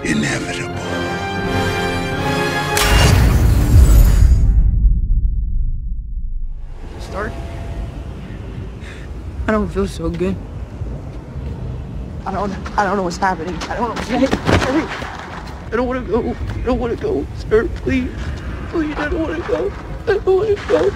inevitable. Start? I don't feel so good. I don't know what's happening. I don't know. I don't want to go. I don't want to go. Sir, please. Please, I don't want to go. I don't want to go.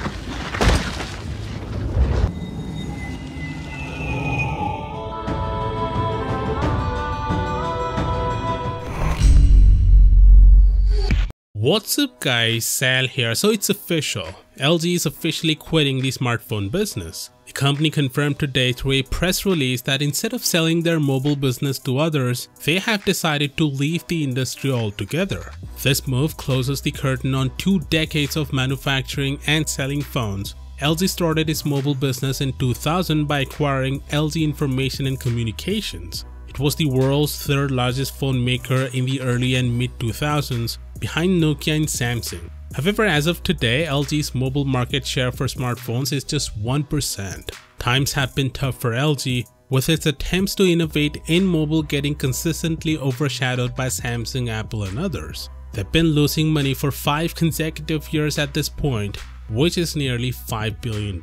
What's up guys, Sal here. So it's official. LG is officially quitting the smartphone business. The company confirmed today through a press release that instead of selling their mobile business to others, they have decided to leave the industry altogether. This move closes the curtain on 2 decades of manufacturing and selling phones. LG started its mobile business in 2000 by acquiring LG Information and Communications. It was the world's 3rd largest phone maker in the early and mid 2000s, behind Nokia and Samsung. However, as of today, LG's mobile market share for smartphones is just 1%. Times have been tough for LG, with its attempts to innovate in mobile getting consistently overshadowed by Samsung, Apple and others. They've been losing money for 5 consecutive years at this point, which is nearly $5 billion.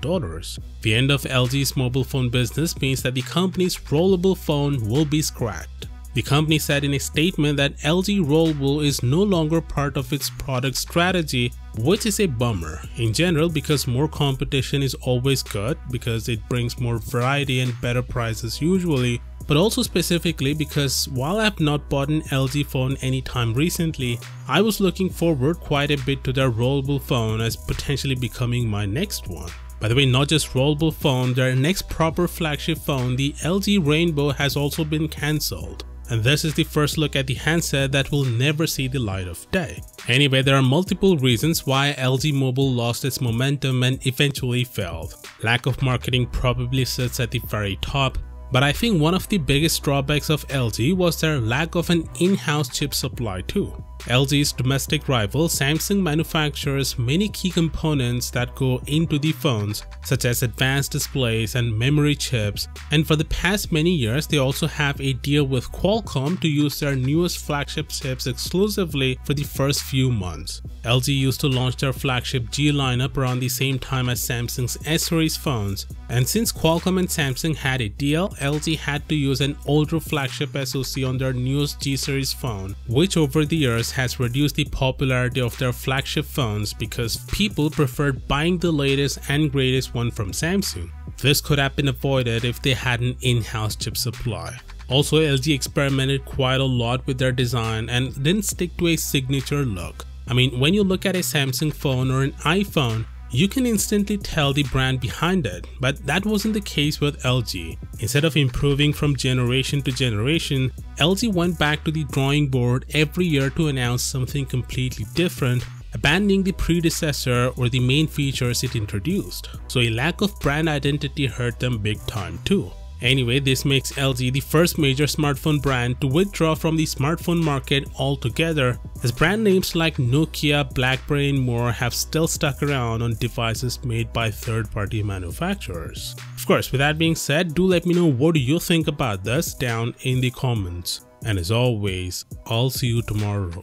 The end of LG's mobile phone business means that the company's rollable phone will be scrapped. The company said in a statement that LG Rollable is no longer part of its product strategy, which is a bummer in general because more competition is always good because it brings more variety and better prices usually, but also specifically because while I've not bought an LG phone anytime recently, I was looking forward quite a bit to their rollable phone as potentially becoming my next one. By the way, not just rollable phone, their next proper flagship phone, the LG Rainbow, has also been cancelled. And this is the first look at the handset that will never see the light of day. Anyway, there are multiple reasons why LG Mobile lost its momentum and eventually failed. Lack of marketing probably sits at the very top, but I think one of the biggest drawbacks of LG was their lack of an in-house chip supply too. LG's domestic rival Samsung manufactures many key components that go into the phones, such as advanced displays and memory chips, and for the past many years they also have a deal with Qualcomm to use their newest flagship chips exclusively for the first few months. LG used to launch their flagship G lineup around the same time as Samsung's S-series phones, and since Qualcomm and Samsung had a deal, LG had to use an older flagship SoC on their newest G-series phone, which over the years has reduced the popularity of their flagship phones because people preferred buying the latest and greatest one from Samsung. This could have been avoided if they had an in-house chip supply. Also, LG experimented quite a lot with their design and didn't stick to a signature look. I mean, when you look at a Samsung phone or an iPhone, you can instantly tell the brand behind it, but that wasn't the case with LG. Instead of improving from generation to generation, LG went back to the drawing board every year to announce something completely different, abandoning the predecessor or the main features it introduced. So a lack of brand identity hurt them big time too. Anyway, this makes LG the first major smartphone brand to withdraw from the smartphone market altogether, as brand names like Nokia, BlackBerry and more have still stuck around on devices made by third-party manufacturers. Of course, with that being said, do let me know what do you think about this down in the comments. And as always, I'll see you tomorrow.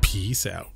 Peace out.